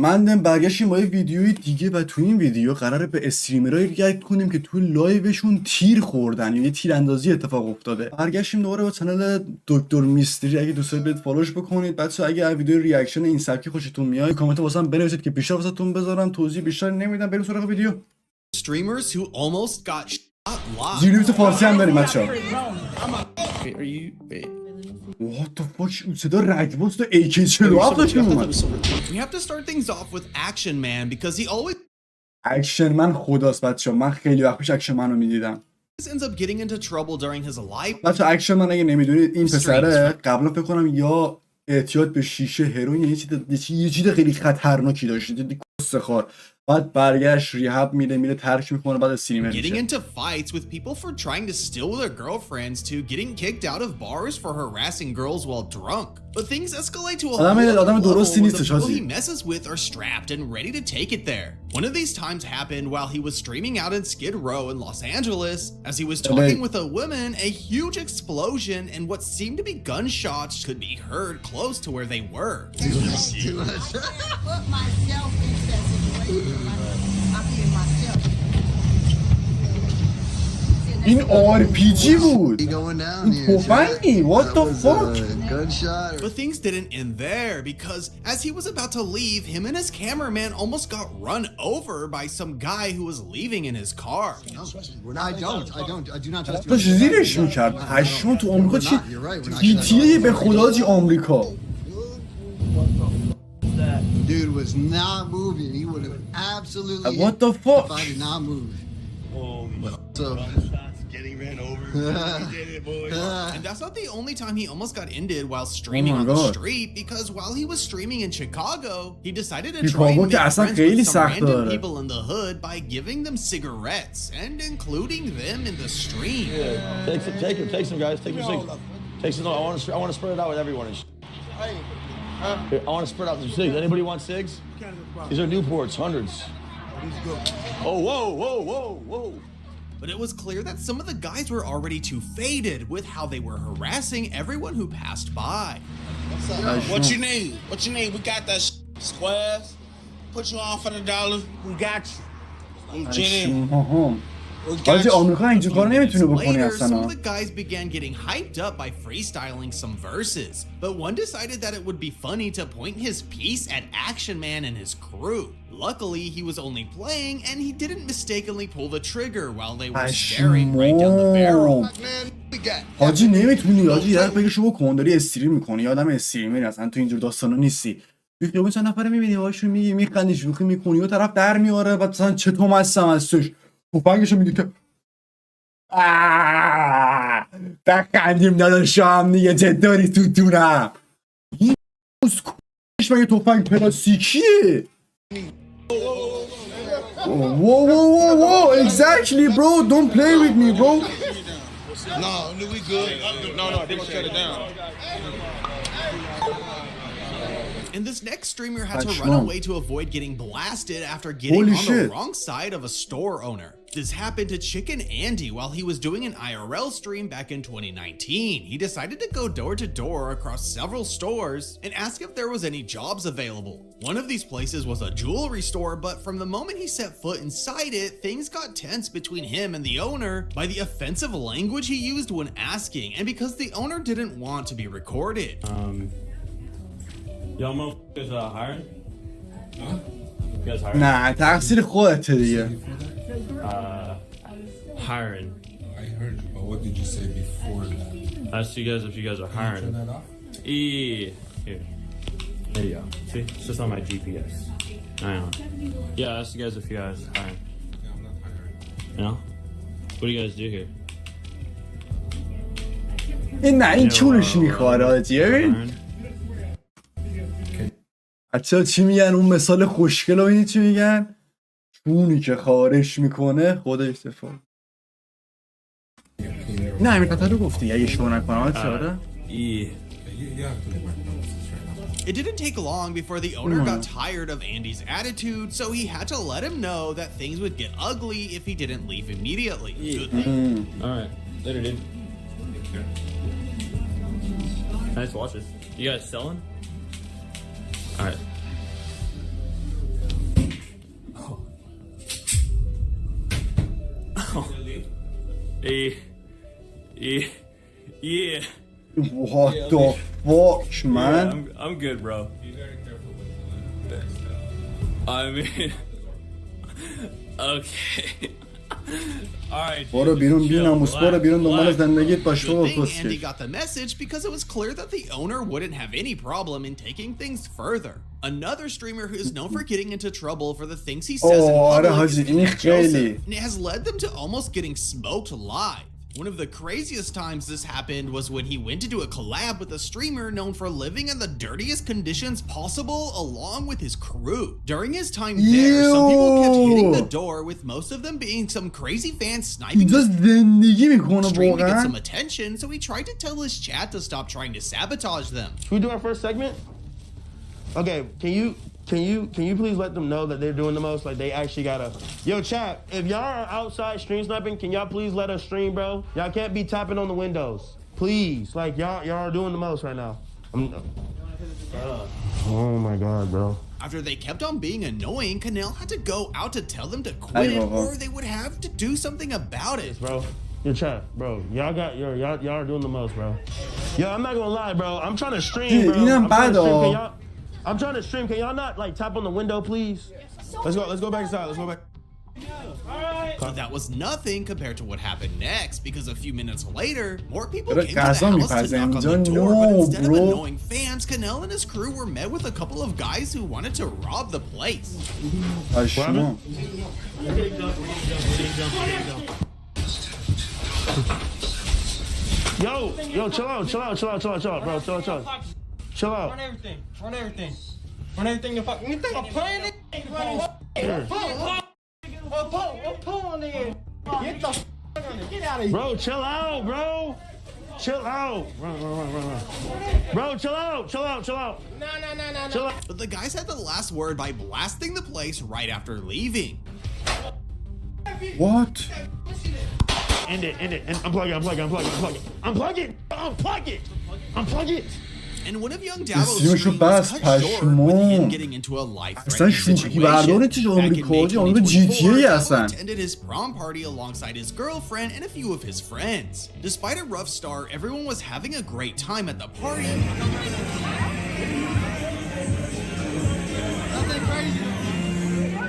من برگشتیم با یه ویدیوی دیگه و تو این ویدیو قراره به استریمرایی ریاکت کنیم که تو لایوشون تیر خوردن یا یه تیر اندازی اتفاق افتاده. برگشتیم دوباره با کانال دکتر میستری، اگه دوست دارید فالوش بکنید. بچه‌ها اگه ویدیو ریاکشن این سبکی خوشتون میاد کامنت واسم بنویسید که بیشتر واسهتون بذارم. توضیح بیشتر نمیدم، بریم سراغ ویدیو. Streamers who almost got shot live. زیرویت فارسی هم داریم بچه‌ها. Wait. What the fuck؟ صدا رگباز تو AK47 داشتیم اومد. We have to start things off with Action Man because he always اکشن من خداست بچه‌ها. من خیلی وقت پیش اکشن منو میدیدم. ends up getting into trouble during his life. بچه اکشن من اگه نمیدونید این پسره قبلا فکر کنم یا اعتیاد به شیشه هروئین یه چیز خیلی خطرناکی داشت، دیدی کس خار. بعد برگشت ریهاب میره ترک میکنه، بعد استریمر Getting میشه. into fights with people for trying to steal their girlfriends to getting kicked out of bars for harassing girls while drunk. But things escalate to a whole other آدم level درستی when the نیستش people حاجی. he messes with are strapped and ready to take it there. One of these times happened while he was streaming out in Skid Row in Los Angeles. As he was talking with a woman, a huge explosion and what seemed to be gunshots could be heard close to where they were. این RPG بود. این تفنگی. What the fuck؟ But things didn't end there because as he was about to leave, him and his cameraman almost got run over by some guy who was leaving in his car. I do not trust you. داشت زیرش میکرد. پشمام تو آمریکا چی؟ GTA به خدا چی آمریکا. Dude was not moving. He would have absolutely. What the fuck? If I did not move. So. Getting ran over. We did it, boys. And that's not the only time he almost got ended while streaming on the street, because while he was streaming in Chicago, he decided to try and make friends with some random people in the hood by giving them cigarettes and including them in the stream. Take some guys, take your cigs. Take some. I want to spread it out with everyone. Here, I want to spread out some cigs. Anybody want cigs? These are Newports, hundreds. Oh, whoa. But it was clear that some of the guys were already too faded with how they were harassing everyone who passed by. What you need? We got that squares. Put you on for the $1. We got you. I'm Jenny. حاجی آمریکا اینجور کار نمیتونه بکنه Later, اصلا. some of the guys began getting hyped up by freestyling some verses, but one decided that it would be funny to point his piece at Action Man and his crew. Luckily, he was only playing and he didn't mistakenly pull the trigger while they were staring right down the barrel. حاجی نمیتونی حاجی یه بگی شما کن داری استریم میکنی، آدم استریمری اصلا تو اینجور داستانا نیستی. یکی چند نفر میبینی هاشون میگی میخندی شوخی میکنی و طرف در میاره و مثلا چطور مستم ازش توفنگشو میگی که بخندیم داداشم دیگه چطوری توتونم. این کش مگه توفنگ پلاستیکیه؟ Whoa, exactly bro, don't play with me bro. No, we good. No, they gonna shut it down. And this next streamer had to run away to avoid getting blasted after getting on the wrong side of a store owner. This happened to Chicken Andy while he was doing an IRL stream back in 2019. He decided to go door to door across several stores and ask if there was any jobs available. One of these places was a jewelry store, but from the moment he set foot inside it, things got tense between him and the owner by the offensive language he used when asking, and because the owner didn't want to be recorded. Y'all motherfuckers hiring? Huh? You guys hiring? نه تقصیر خودته دیگه. Hiring. I heard, but what did you say before that? Ask you guys if you guys are hiring. Turn that off? Here. There you go. See? It's just on my GPS. I know. Yeah, ask you guys if you guys are hiring. Yeah, I'm not hiring. You know? What do you guys do here? این نه این چونش میخواره حاجی. ببین بچه‌ها چی میگن اون مثال خوشگل رو ببینید چی میگن؟ چونی که خارش میکنه خودش دفاع. نه همین قطعه رو گفتی اگه اشتباه نکنم چرا؟ It didn't take long before the owner got tired of Andy's attitude, so he had to let him know that things would get ugly if he didn't leave immediately. Alright, later dude. Nice watches. You guys selling? Alright. Yeah. What the fuck, man? I'm good, bro. Be very careful with the I mean, okay. Alright. برو بیرون بی‌ناموس، برو بیرون دنبال زندگیت باش بابا Good thing Andy کسکش. got the message because it was clear that the owner wouldn't have any problem in taking things further. Another streamer who is known for getting into trouble for the things he says in آره public is حاجی این Joseph, خیلی. and it has led them to almost getting smoked live. One of the craziest times this happened was when he went to do a collab with a streamer known for living in the dirtiest conditions possible along with his crew. During his time there, some people kept hitting the door, with most of them being some crazy fans sniping اینجا زندگی میکنه stream to get some واقعا. attention, so he tried to tell his chat to stop trying to sabotage them. Should we do our first segment? Okay, can you please let them know that they're doing the most? Like they actually gotta. Yo, chat, if y'all are outside stream sniping, can y'all please let us stream, bro? Y'all can't be tapping on the windows, please. Like y'all are doing the most right now. Oh my god, bro. After they kept on being annoying, Kanel had to go out to tell them to quit it, or they would have to do something about it. Bro, your chat, bro. Y'all are doing the most, bro. Yo, I'm not gonna lie, bro. I'm trying to stream, bro. I'm trying to stream. Can y'all not like tap on the window, please? Let's go back inside. Let's go back. But that was nothing compared to what happened next, because a few minutes later, more people But came to the house to knock on the door, but instead of annoying fans, Kanel and his crew were met with a couple of guys who wanted to rob the place. پشمام. Yo, chill out, bro. Chill out. Run everything. Run everything the fuck. You think I'm playing it? I'm pulling it. Get the get out of here. Bro, chill out, bro. Chill out. Run. Bro, chill out. No. Chill out. But the guys had the last word by blasting the place right after leaving. What? End it. Unplug it. And one of young Dabo's استریمشو streams was بس cut short with him پشمام. getting into a اصلا life-threatening شوخی برداره situation. چیز Back in May آمریکایی آمریکا جی تی 2024, ای Dabo هستن. attended his prom party alongside his girlfriend and a few of his friends. Despite a rough start, everyone was having a great time at the party.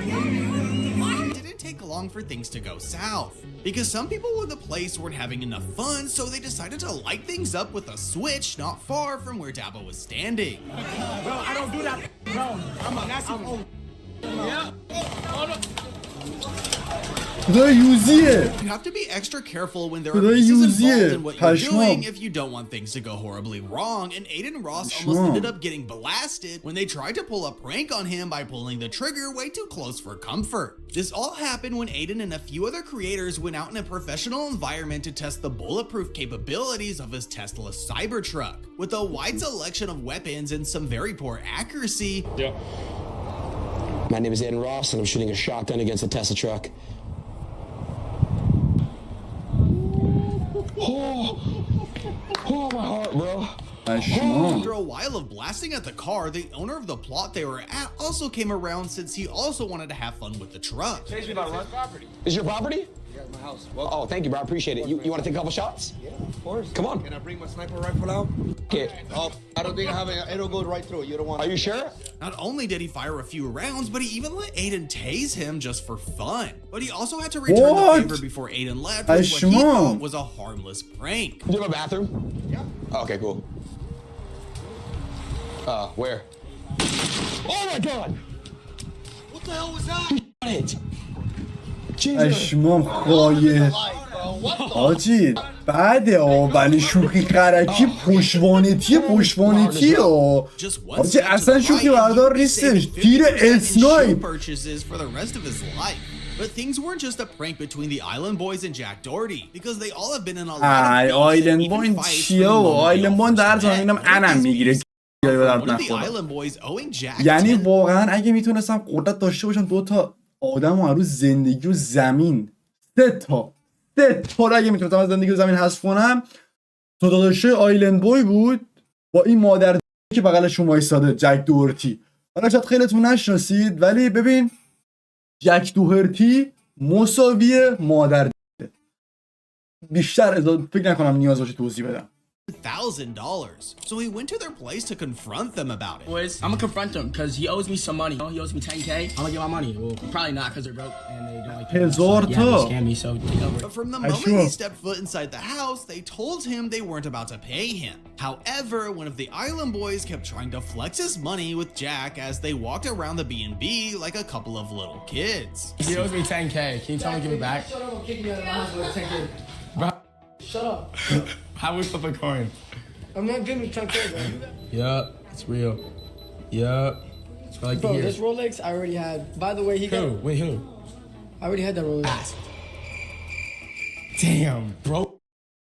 It didn't take long for things to go south, because some people in the place weren't having enough fun, so they decided to light things up with a switch not far from where Dabo was standing. Bro, I don't do that. Bro, I'm a nasty old. خدای یوزیه. You have to be extra careful when there are خدای pieces یوزیه. involved in what you're doing پشمام. if you don't want things to go horribly wrong, and Aiden Ross almost پشمام. ended up getting blasted when they tried to pull a prank on him by pulling the trigger way too close for comfort. This all happened when Aiden and a few other creators went out in a professional environment to test the bulletproof capabilities of his Tesla Cybertruck. With a wide selection of weapons and some very poor accuracy, My name is Aiden Ross, and I'm shooting a shotgun against a Tesla truck. Oh, my heart, bro. پشمام. after a while of blasting at the car, the owner of the plot they were at also came around, since he also wanted to have fun with the truck. Is your property? Yeah, my house. Oh, thank you, bro. I appreciate it. You want to take a couple shots? Yeah, of course. Come on. Can I bring my sniper rifle out? Okay. Oh, I don't think I have it. It'll go right through. You don't want. Are you sure? Not only did he fire a few rounds, but he even let Aiden tase him just for fun. But he also had to return the What? favor before Aiden left with what he Pashmam. thought was a harmless prank. Do you have a bathroom? Yeah. Oh, okay, cool. Where? Oh my God! What the hell was that? It. Jesus. پشمام خایه. آجی بعد ولی شوخی خرکی پشوانتی ها. Just one آجی step to اصلا the شوخی right, بردار he نیستش. saved تیر 50% in shoe اسنایپ. purchases for the rest of his life. But things weren't just a prank between the Island Boys and Jack Doherty, because they all have been in a lot of beefs آیلند and even بوین fights چیه from و the moment they آیلند all بوین first در met. زمینم One of انم these میگیره. One of the Island Boys owing Jack یعنی 10 واقعا اگه میتونستم قدرت داشته باشم 2 تا آدم رو روز زندگی و زمین 3 تا رو اگه میتونستم از زندگی و زمین حذف کنم تو داداشه آیلند بوی بود با این مادر که بغل شما ایستاده جک دوهرتی. حالا شاید خیلیتون نشناسید ولی ببین جک دوهرتی مساوی مادر بیشتر فکر نکنم نیاز باشه توضیح بدم. $1,000. So he went to their place to confront them about it. Boys, I'm gonna confront him because he owes me some money. He owes me 10K. I'm gonna get my money. Well, probably not because they're broke and they don't like pay. So, yeah, they scam me, so take over. But from the moment he stepped foot inside the house, they told him they weren't about to pay him. However, one of the island boys kept trying to flex his money with Jack as they walked around the B&B like a couple of little kids. He owes me 10K. Can you tell me to give it back? Shut up, I'm kicking you out of the house with 10K. Bro, Shut up. how we flip a coin? I'm not giving you 10K, bro. Yup, it's real. Yup. It's like Bro, this Rolex I already had. By the way, he got... Who? Wait, who? I already had that Rolex. Damn, bro.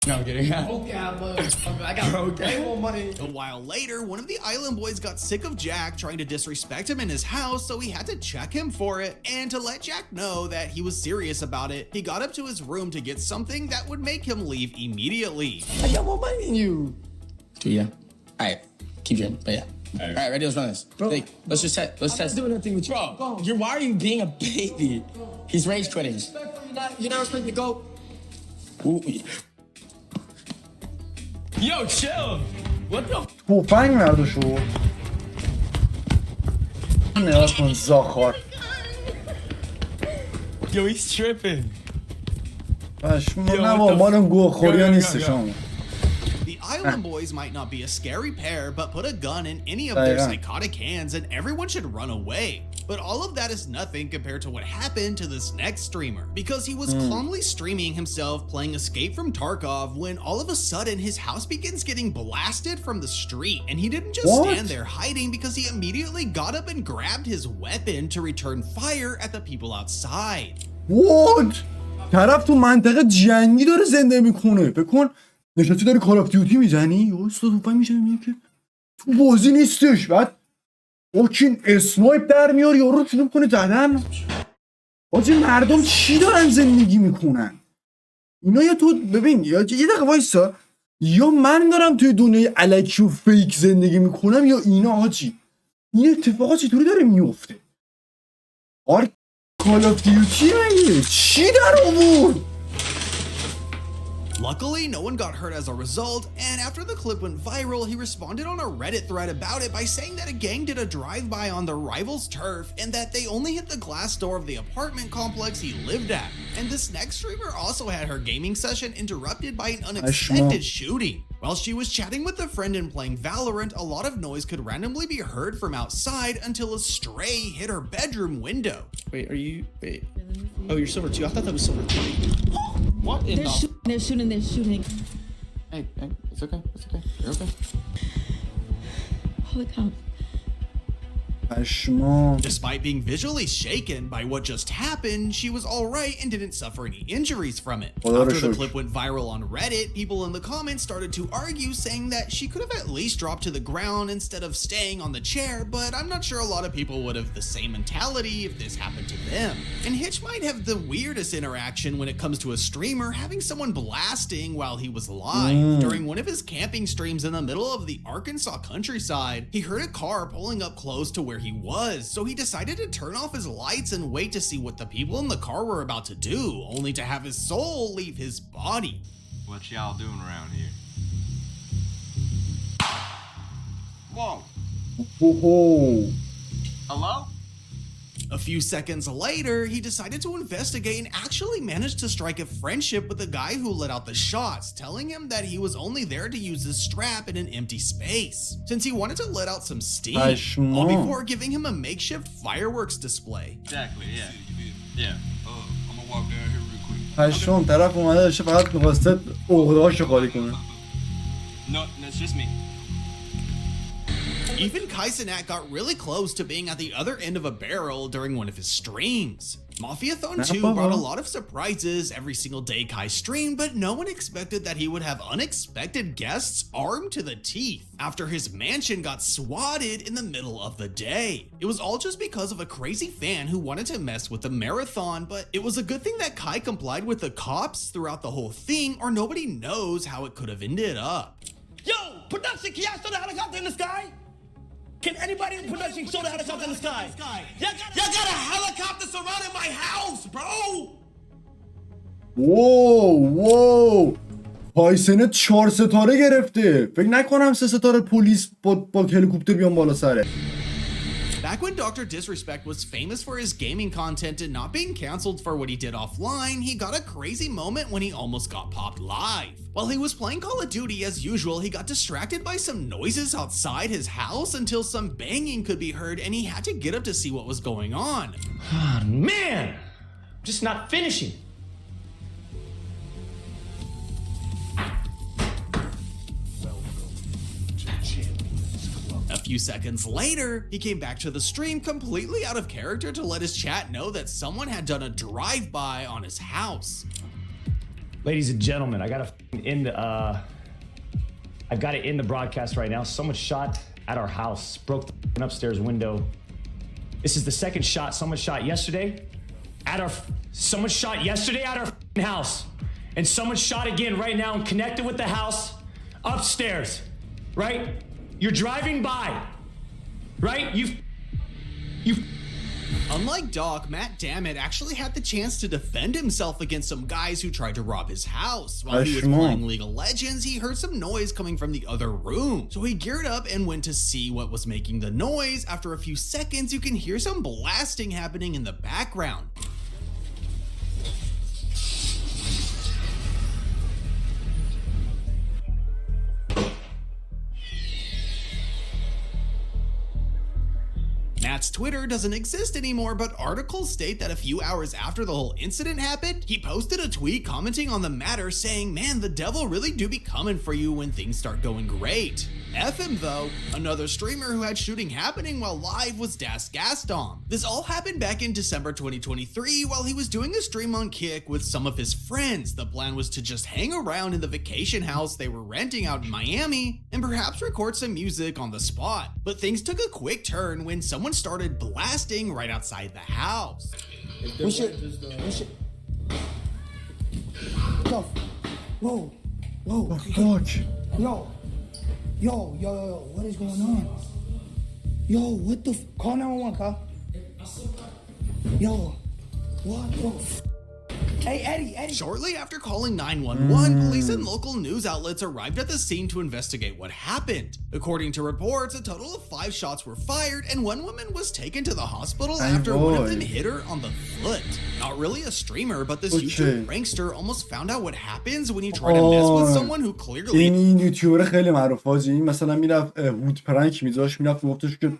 No, I'm kidding. Okay, but I got way more money. A while later, one of the island boys got sick of Jack trying to disrespect him in his house, so he had to check him for it. And to let Jack know that he was serious about it, he got up to his room to get something that would make him leave immediately. I got more money than you. Tuya. Alright, keep dreaming, but yeah. Alright, ready? Let's run this. Bro, Hey, let's just test. Let's test. I'm not doing nothing with you. Bro, why are you being a baby? He's rage quitting. You're not expected to go. Ooh. Yo, chill. What the? توفنگ مرده شو. نگاه کن زاخار. Yo, he's tripping. نه با مالم گوه خوری ها نیست شما. The island boys might not be a scary pair, but put a gun in any of their psychotic hands and everyone should run away. But all of that is nothing compared to what happened to this next streamer, because he was calmly streaming himself playing Escape from Tarkov when all of a sudden his house begins getting blasted from the street, and he didn't just stand there hiding because he immediately got up and grabbed his weapon to return fire at the people outside. What? طرف تو منطقه جنگی داره زنده میکنه. بکن نشاتی داری کال آف دیوتی میزنی یا استوپای میشه میگه که تو بازی نیستش. بعد اوکین اسنایپ در میاری یا رو شروع کنه زدن. آجی مردم چی دارن زندگی میکنن اینا؟ یا تو ببین یا یه دقیقه وایسا، یا من دارم توی دنیای الکی و فیک زندگی میکنم یا اینا. آجی این اتفاقات چطوری داره میفته؟ کال آف دیوتی مگه چی در آورد؟ Luckily, no one got hurt as a result, and after the clip went viral, he responded on a Reddit thread about it by saying that a gang did a drive-by on the rival's turf and that they only hit the glass door of the apartment complex he lived at. And this next streamer also had her gaming session interrupted by an unexpected shooting. While she was chatting with a friend and playing Valorant, a lot of noise could randomly be heard from outside until a stray hit her bedroom window. Wait, are you... Wait. Oh, you're silver 2. I thought that was silver 3. What in They're shooting. They're shooting. Hey, it's okay. It's okay. You're okay. Holy cow. Despite being visually shaken by what just happened, she was alright and didn't suffer any injuries from it. After the clip went viral on Reddit, people in the comments started to argue, saying that she could have at least dropped to the ground instead of staying on the chair, but I'm not sure a lot of people would have the same mentality if this happened to them. And Hitch might have the weirdest interaction when it comes to a streamer having someone blasting while he was live. During one of his camping streams in the middle of the Arkansas countryside, he heard a car pulling up close to where he was, so he decided to turn off his lights and wait to see what the people in the car were about to do, only to have his soul leave his body. What y'all doing around here? Whoa. Hello? A few seconds later, he decided to investigate and actually managed to strike a friendship with the guy who let out the shots, telling him that he was only there to use his strap in an empty space, since he wanted to let out some steam, all before giving him a makeshift fireworks display. Exactly, yeah. Yeah. I'm gonna walk down here real quick. پشم طرف اومده داشته فقط میخواسته عقده‌هاشو خالی کنه. No, that's just me. Even Kaisenat got really close to being at the other end of a barrel during one of his streams. Mafiathon 2 brought a lot of surprises every single day Kai streamed, but no one expected that he would have unexpected guests armed to the teeth after his mansion got swatted in the middle of the day. It was all just because of a crazy fan who wanted to mess with the marathon, but it was a good thing that Kai complied with the cops throughout the whole thing, or nobody knows how it could have ended up. Yo, production, can y'all show the helicopter in the sky? Can anybody in production show the helicopter in the sky? Y'all got a helicopter surrounding my house, bro! واو پایسنه 4 ستاره گرفته. فکر نکنم 3 ستاره پلیس با هلیکوپتر بیان بالا سره. Back when Dr. Disrespect was famous for his gaming content and not being cancelled for what he did offline, he got a crazy moment when he almost got popped live. While he was playing Call of Duty as usual, he got distracted by some noises outside his house until some banging could be heard and he had to get up to see what was going on. Oh, man! Just not finishing. A few seconds later, he came back to the stream completely out of character to let his chat know that someone had done a drive-by on his house. Ladies and gentlemen, I got it in the broadcast right now. Someone shot at our house, broke the upstairs window. This is the second shot. Someone shot yesterday at our house. And someone shot again right now and connected with the house upstairs, right? You're driving by, right? Unlike Doc, Matt Dammit actually had the chance to defend himself against some guys who tried to rob his house. While he was playing League of Legends, he heard some noise coming from the other room. So he geared up and went to see what was making the noise. After a few seconds, you can hear some blasting happening in the background. Matt's Twitter doesn't exist anymore, but articles state that a few hours after the whole incident happened, he posted a tweet commenting on the matter saying, man, the devil really do be coming for you when things start going great. F him though. Another streamer who had shooting happening while live was Gaston. This all happened back in December 2023 while he was doing a stream on Kick with some of his friends. The plan was to just hang around in the vacation house they were renting out in Miami and perhaps record some music on the spot. But things took a quick turn when someone started blasting right outside the house. We should. Whoa. Yo, what is going on? Yo, what the call 911, Kyle. Yo, what the Hey, Eddie. Shortly after calling 911, police and local news outlets arrived at the scene to investigate what happened. According to reports, a total of 5 shots were fired and one woman was taken to the hospital after one of them hit her on the foot. Not really a streamer, but this YouTube prankster almost found out what happens when you try to mess with someone who clearly... این یوتیوبر خیلی معروف هاجی. این مثلا میرفت وود پرانک میذاشت، میرفت گفتش که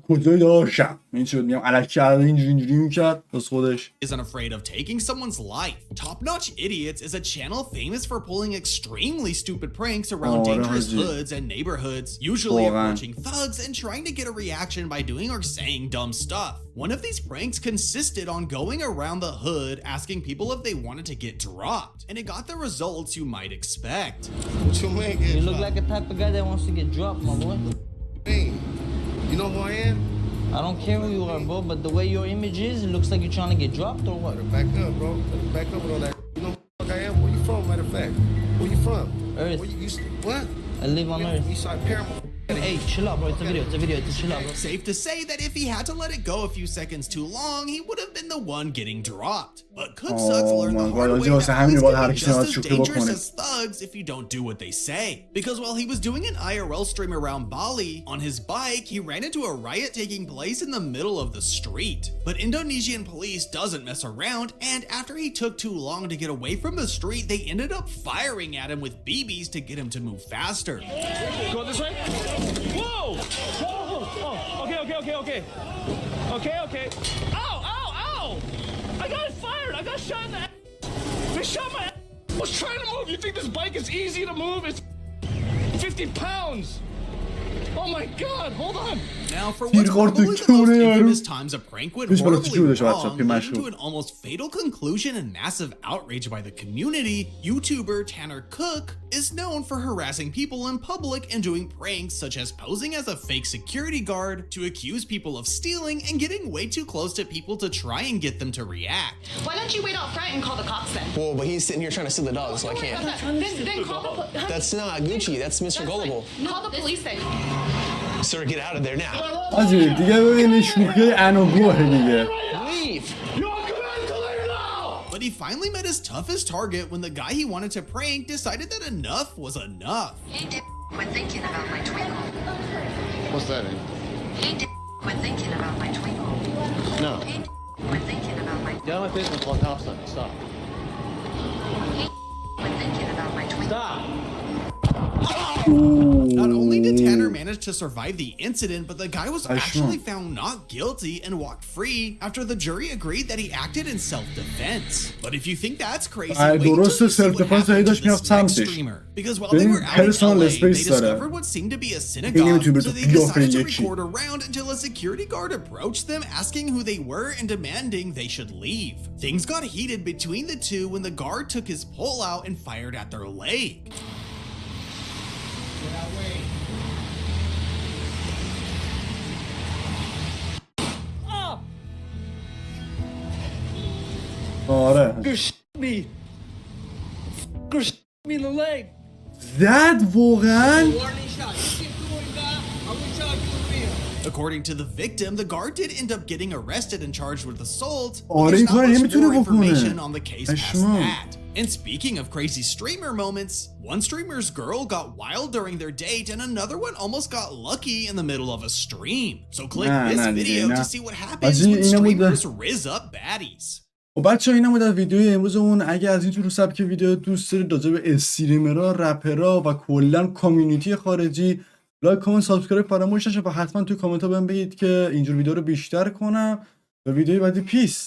کجای داشم این شد میگم الکی اینجوری میکرد بس خودش isn't afraid of taking someone's life. Top Notch Idiots is a channel famous for pulling extremely stupid pranks around dangerous hoods and neighborhoods, usually approaching thugs and trying to get a reaction by doing or saying dumb stuff. One of these pranks consisted on going around the hood asking people if they wanted to get dropped, and it got the results you might expect. What you mean? You look like a type of guy that wants to get dropped, my boy. Hey, you know who I am? I don't care who you are, bro, but the way your image is, it looks like you're trying to get dropped or what? Back up, bro. Back up with all that. You know who the fuck I am? Where you from, matter of fact? Where you from? Earth. Where you what? I live on Earth. You saw Paramount. Hey, chill out, bro. It's a video. Just chill out, bro. Safe to say that if he had to let it go a few seconds too long, he would have been the one getting dropped. But Cook Sucks learned the hard way that police can be just as dangerous as thugs if you don't do what they say. Because while he was doing an IRL stream around Bali, on his bike, he ran into a riot taking place in the middle of the street. But Indonesian police doesn't mess around, and after he took too long to get away from the street, they ended up firing at him with BBs to get him to move faster. Go this way. Whoa! Okay. Ow! I got fired. I got shot in the ass. They shot my ass. I was trying to move. You think this bike is easy to move? It's 50 pounds. Oh my God, hold on. Now for what's probably the most infamous times a prank went horribly wrong, leading to an almost fatal conclusion and massive outrage by the community, YouTuber Tanner Cook is known for harassing people in public and doing pranks such as posing as a fake security guard to accuse people of stealing and getting way too close to people to try and get them to react. Why don't you wait out front and call the cops then? Whoa, but he's sitting here trying to steal the dog, so I can't. Then call the police. That's not Gucci, that's Mr. Gullible. Call the police then. Sir, get out of there now. آجی دیگه ببینی شوخی انوگوه دیگه But he finally met his toughest target when the guy he wanted to prank decided that enough was enough. Hey, quit thinking about my twinkle. What's that, Amy? Hey, quit thinking about my twinkle. No. Hey, quit thinking about my... Get out of my face and call topside. Stop. Hey, quit thinking about my twinkle. Stop! Not only did Tanner manage to survive the incident, but the guy was actually found not guilty and walked free after the jury agreed that he acted in self-defense. But if you think that's crazy, wait until you see what happened to this next streamer. Because while they were out in LA, they discovered what seemed to be a synagogue, so they decided to record around until a security guard approached them asking who they were and demanding they should leave. Things got heated between the two when the guard took his pole out and fired at their leg. آره me in the leg. زد واقعا. According to the victim, the guard did end up getting arrested and charged with assault. آره این کار نمیتونه بکنه. On the case past that. And speaking of crazy streamer moments, one streamer's girl got wild during their date and another one almost got lucky in the middle of a stream. So click this video to see what happens when streamers rizz up baddies. و بچه ها اینم بود از ویدیوی امروزمون. اگه از این جور سبک ویدیو دوست دارید راجع به استریمرها، رپرها و کلا کامیونیتی خارجی، لایک، کامنت، سابسکرایب فراموش نشه و حتما توی کامنت ها بهم بگید که اینجور ویدیو رو بیشتر کنم. و ویدیوی بعدی پیس.